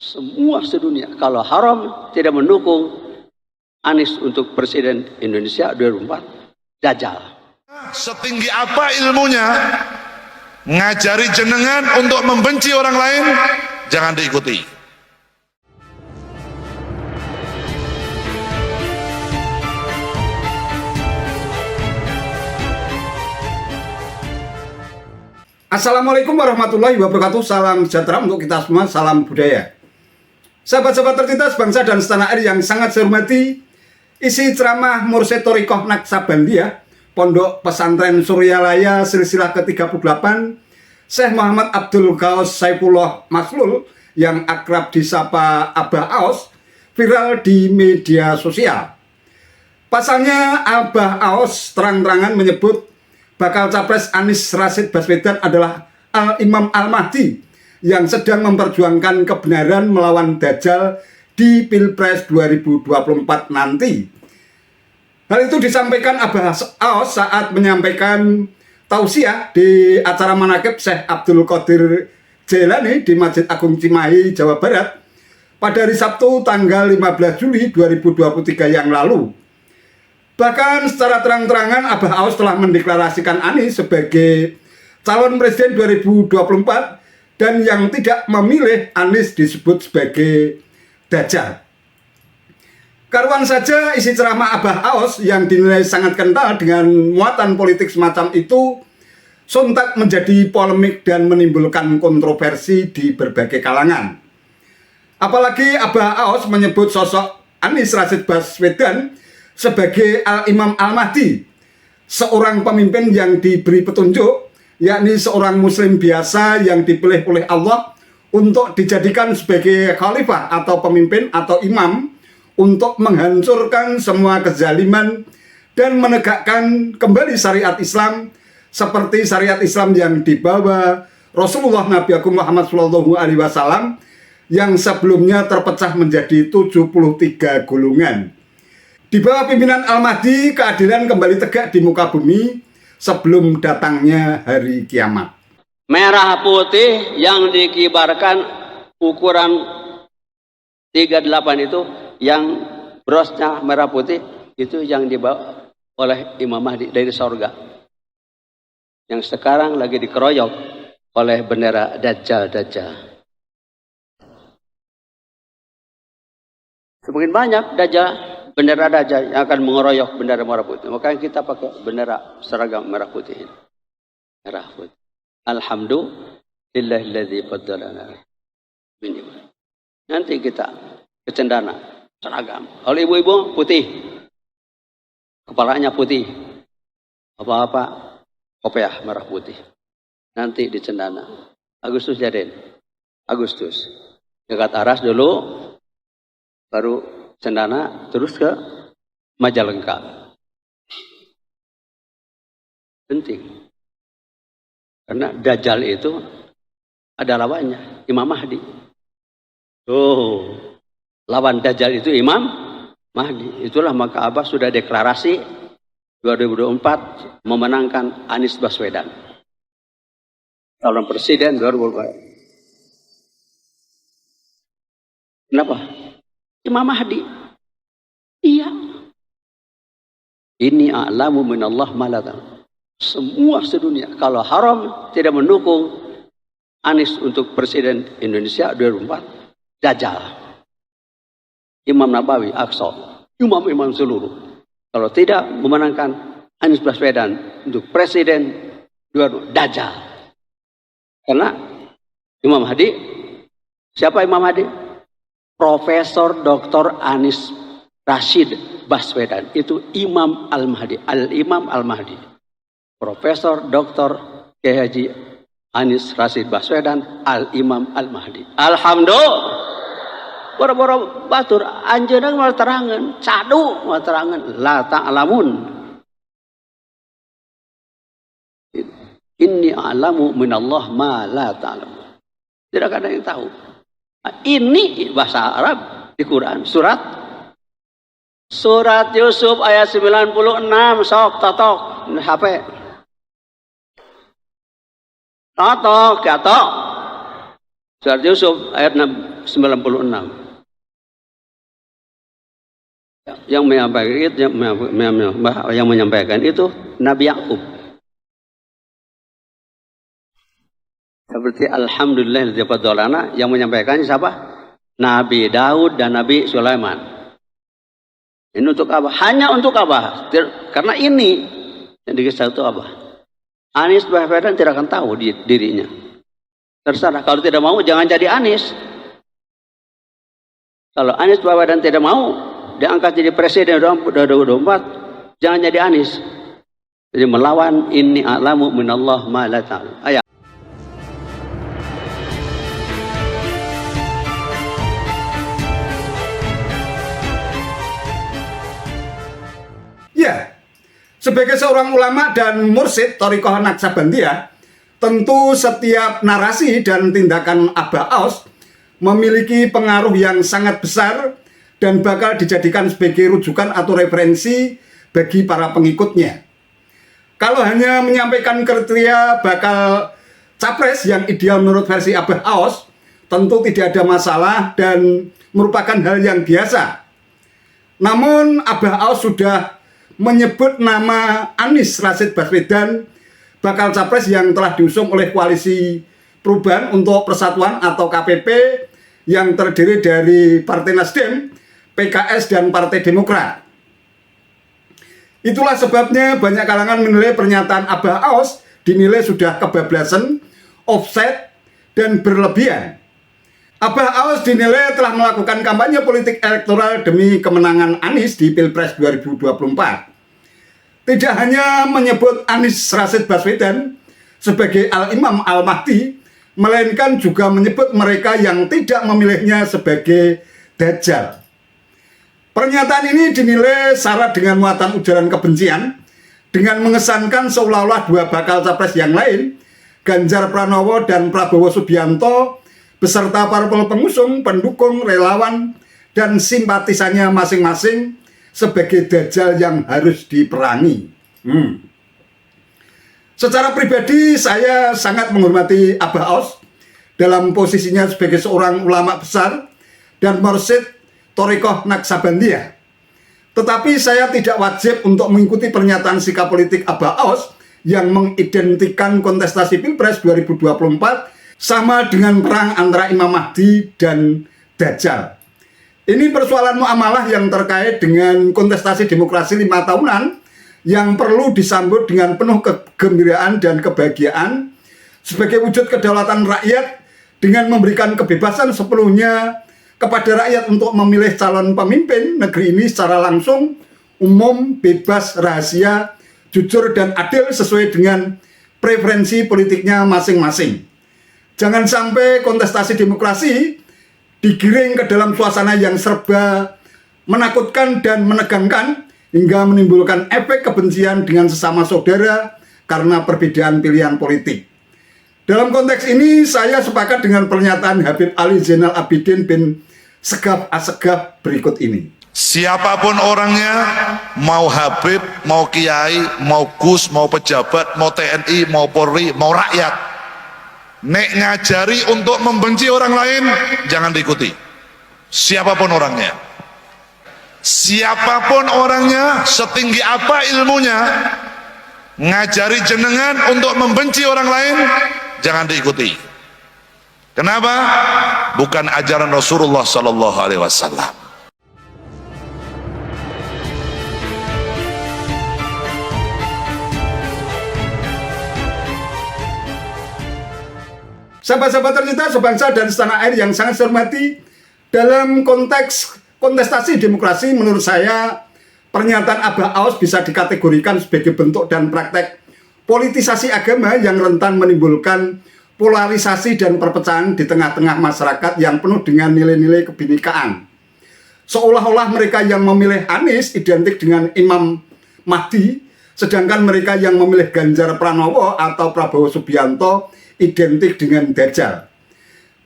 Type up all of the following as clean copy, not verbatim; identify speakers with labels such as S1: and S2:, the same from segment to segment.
S1: semua sedunia kalau haram tidak mendukung Anies untuk Presiden Indonesia 2024, dajjal.
S2: Setinggi apa ilmunya, ngajari jenengan untuk membenci orang lain, jangan diikuti.
S3: Assalamualaikum warahmatullahi wabarakatuh. Salam sejahtera untuk kita semua, salam budaya. Sahabat-sahabat tercinta bangsa dan setanah air yang sangat saya hormati, isi ceramah Mursyid Thariqah Naqsabandiyah Pondok Pesantren Suryalaya silsilah ke-38 Syekh Muhammad Abdul Ghaus Saifullah Maslul yang akrab disapa Abah Aos viral di media sosial. Pasalnya Abah Aos terang-terangan menyebut bakal capres Anies Rashid Baswedan adalah Al-Imam Al-Mahdi yang sedang memperjuangkan kebenaran melawan Dajjal di Pilpres 2024 nanti. Hal itu disampaikan Abah Aos saat menyampaikan tausiah di acara manaqib Syekh Abdul Qadir Jailani di Masjid Agung Cimahi, Jawa Barat pada hari Sabtu tanggal 15 Juli 2023 yang lalu. Bahkan secara terang-terangan Abah Aos telah mendeklarasikan Anies sebagai calon presiden 2024 dan yang tidak memilih Anies disebut sebagai dajjal. Karuan saja isi ceramah Abah Aos yang dinilai sangat kental dengan muatan politik semacam itu sontak menjadi polemik dan menimbulkan kontroversi di berbagai kalangan. Apalagi Abah Aos menyebut sosok Anies Rashid Baswedan sebagai Al-Imam Al-Mahdi, seorang pemimpin yang diberi petunjuk, yakni seorang muslim biasa yang dipilih oleh Allah untuk dijadikan sebagai khalifah atau pemimpin atau imam untuk menghancurkan semua kezaliman dan menegakkan kembali syariat Islam seperti syariat Islam yang dibawa Rasulullah Nabi Agung Muhammad SAW yang sebelumnya terpecah menjadi 73 golongan. Di bawah pimpinan Al-Mahdi, keadilan kembali tegak di muka bumi sebelum datangnya hari kiamat.
S1: Merah putih yang dikibarkan ukuran 38 itu, yang brosnya merah putih, itu yang dibawa oleh Imam Mahdi dari surga. Yang sekarang lagi dikeroyok oleh bendera Dajjal. Semakin banyak bendera Dajjal yang akan mengeroyok bendera merah putih. Makanya kita pakai bendera seragam merah putih. Merah putih. Alhamdulillahilladzi faddalana. Nanti kita ke Cendana seragam. Kalau ibu-ibu putih. Kepalanya putih. Apa-apa kopiah merah putih. Nanti di Cendana. Agustus Jaden. Agustus. Dekat Aras dulu. Baru Cendana, terus ke Majalengka. Penting. Karena Dajjal itu ada lawannya, Imam Mahdi. Lawan Dajjal itu Imam Mahdi. Itulah maka Abah sudah deklarasi 2024 memenangkan Anies Baswedan. Calon Presiden 2024. Kenapa? Imam Mahdi. Iya. Ini a'lamu minallah malatan. Semua sedunia kalau haram tidak mendukung Anies untuk Presiden Indonesia 2024, dajjal. Imam Nabawi, Aqsa, imam-imam seluruh. Kalau tidak memenangkan Anies Baswedan untuk Presiden 2024, dajjal. Karena Imam Mahdi, siapa Imam Mahdi? Profesor Dr. Anies Rashid Baswedan itu Imam Al-Mahdi, Al-Imam Al-Mahdi. Profesor Dr. Kiai Haji Anies Rashid Baswedan Al-Imam Al-Mahdi. Alhamdulillah. Boro-boro batur anjeunna mal terangan, cadu mal terangan la ta'lamun. Inni a'lamu minallah ma la ta'lamun. Tidak ada yang tahu. Ini bahasa Arab di Quran surat Yusuf ayat 96 sok totok HP totok Surat Yusuf ayat 96. Yang menyampaikan itu Nabi Yakub. Seperti Alhamdulillah yang menyampaikan siapa? Nabi Daud dan Nabi Sulaiman. Ini untuk apa? Hanya untuk apa? Karena ini yang dikisah itu apa? Anies Baswedan tidak akan tahu dirinya. Terserah, kalau tidak mau jangan jadi Anies. Kalau Anies Baswedan tidak mau diangkat jadi presiden 2024, jangan jadi Anies. Jadi melawan inni a'lamu minallah ma la ta'lam. Ayat.
S3: Ya, sebagai seorang ulama dan mursyid Thariqah Naqsabandiyah, tentu setiap narasi dan tindakan Abah Aos memiliki pengaruh yang sangat besar dan bakal dijadikan sebagai rujukan atau referensi bagi para pengikutnya. Kalau hanya menyampaikan kriteria bakal capres yang ideal menurut versi Abah Aos, tentu tidak ada masalah dan merupakan hal yang biasa. Namun Abah Aos sudah menyebut nama Anies Rashid Baswedan bakal capres yang telah diusung oleh Koalisi Perubahan untuk Persatuan atau KPP yang terdiri dari Partai Nasdem, PKS, dan Partai Demokrat. Itulah sebabnya banyak kalangan menilai pernyataan Abah Aos dinilai sudah kebablasan, offset, dan berlebihan. Abah Aos dinilai telah melakukan kampanye politik elektoral demi kemenangan Anies di Pilpres 2024. Tidak hanya menyebut Anies Rashid Baswedan sebagai Al-Imam Al-Mahdi, melainkan juga menyebut mereka yang tidak memilihnya sebagai Dajjal. Pernyataan ini dinilai syarat dengan muatan ujaran kebencian, dengan mengesankan seolah-olah dua bakal capres yang lain, Ganjar Pranowo dan Prabowo Subianto, beserta para pengusung, pendukung, relawan, dan simpatisannya masing-masing sebagai Dajjal yang harus diperangi. Secara pribadi saya sangat menghormati Abah Aos dalam posisinya sebagai seorang ulama besar dan mursyid Thariqah Naqsabandiyah. Tetapi saya tidak wajib untuk mengikuti pernyataan sikap politik Abah Aos yang mengidentikan kontestasi Pilpres 2024 sama dengan perang antara Imam Mahdi dan Dajjal. Ini persoalan muamalah yang terkait dengan kontestasi demokrasi 5 tahunan yang perlu disambut dengan penuh kegembiraan dan kebahagiaan sebagai wujud kedaulatan rakyat dengan memberikan kebebasan sepenuhnya kepada rakyat untuk memilih calon pemimpin negeri ini secara langsung, umum, bebas, rahasia, jujur, dan adil sesuai dengan preferensi politiknya masing-masing. Jangan sampai kontestasi demokrasi digiring ke dalam suasana yang serba menakutkan dan menegangkan hingga menimbulkan efek kebencian dengan sesama saudara karena perbedaan pilihan politik. Dalam konteks ini saya sepakat dengan pernyataan Habib Ali Zainal Abidin bin Segaf Assegaf berikut ini.
S2: Siapapun orangnya, mau Habib, mau Kiai, mau Gus, mau pejabat, mau TNI, mau Polri, mau rakyat, nek ngajari untuk membenci orang lain, jangan diikuti. Siapapun orangnya. Siapapun orangnya, setinggi apa ilmunya, ngajari jenengan untuk membenci orang lain, jangan diikuti. Kenapa? Bukan ajaran Rasulullah Sallallahu Alaihi Wasallam.
S3: Sahabat-sahabat tercinta sebangsa dan setanah air yang sangat saya hormati, dalam konteks kontestasi demokrasi menurut saya pernyataan Abah Aos bisa dikategorikan sebagai bentuk dan praktek politisasi agama yang rentan menimbulkan polarisasi dan perpecahan di tengah-tengah masyarakat yang penuh dengan nilai-nilai kebinekaan. Seolah-olah mereka yang memilih Anies identik dengan Imam Mahdi, sedangkan mereka yang memilih Ganjar Pranowo atau Prabowo Subianto identik dengan Dajjal.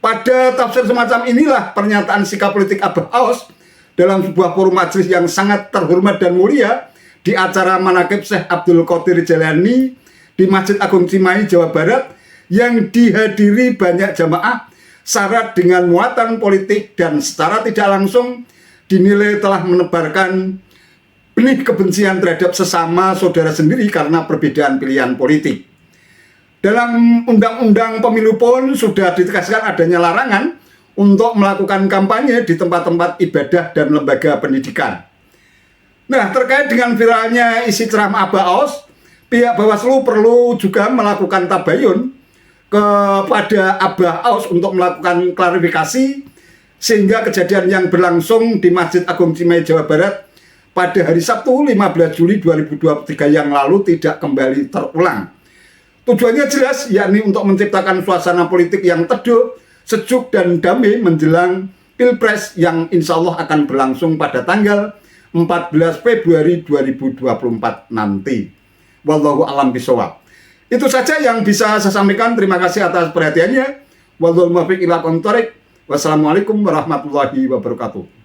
S3: Pada tafsir semacam inilah pernyataan sikap politik Abah Aos dalam sebuah forum majelis yang sangat terhormat dan mulia di acara Manaqib Syekh Abdul Qadir Jailani di Masjid Agung Cimahi, Jawa Barat, yang dihadiri banyak jamaah syarat dengan muatan politik dan secara tidak langsung dinilai telah menebarkan benih kebencian terhadap sesama saudara sendiri karena perbedaan pilihan politik. Dalam Undang-Undang Pemilu pun sudah ditegaskan adanya larangan untuk melakukan kampanye di tempat-tempat ibadah dan lembaga pendidikan. Nah, terkait dengan viralnya isi ceramah Abah Aos, pihak Bawaslu perlu juga melakukan tabayun kepada Abah Aos untuk melakukan klarifikasi sehingga kejadian yang berlangsung di Masjid Agung Cimahi, Jawa Barat pada hari Sabtu 15 Juli 2023 yang lalu tidak kembali terulang. Tujuannya jelas, yakni untuk menciptakan suasana politik yang teduh, sejuk dan damai menjelang Pilpres yang insya Allah akan berlangsung pada tanggal 14 Februari 2024 nanti. Wallahu a'lam bishawab. Itu saja yang bisa saya sampaikan. Terima kasih atas perhatiannya. Wallahul muwaffiq ila aqwamit thoriq. Wassalamualaikum warahmatullahi wabarakatuh.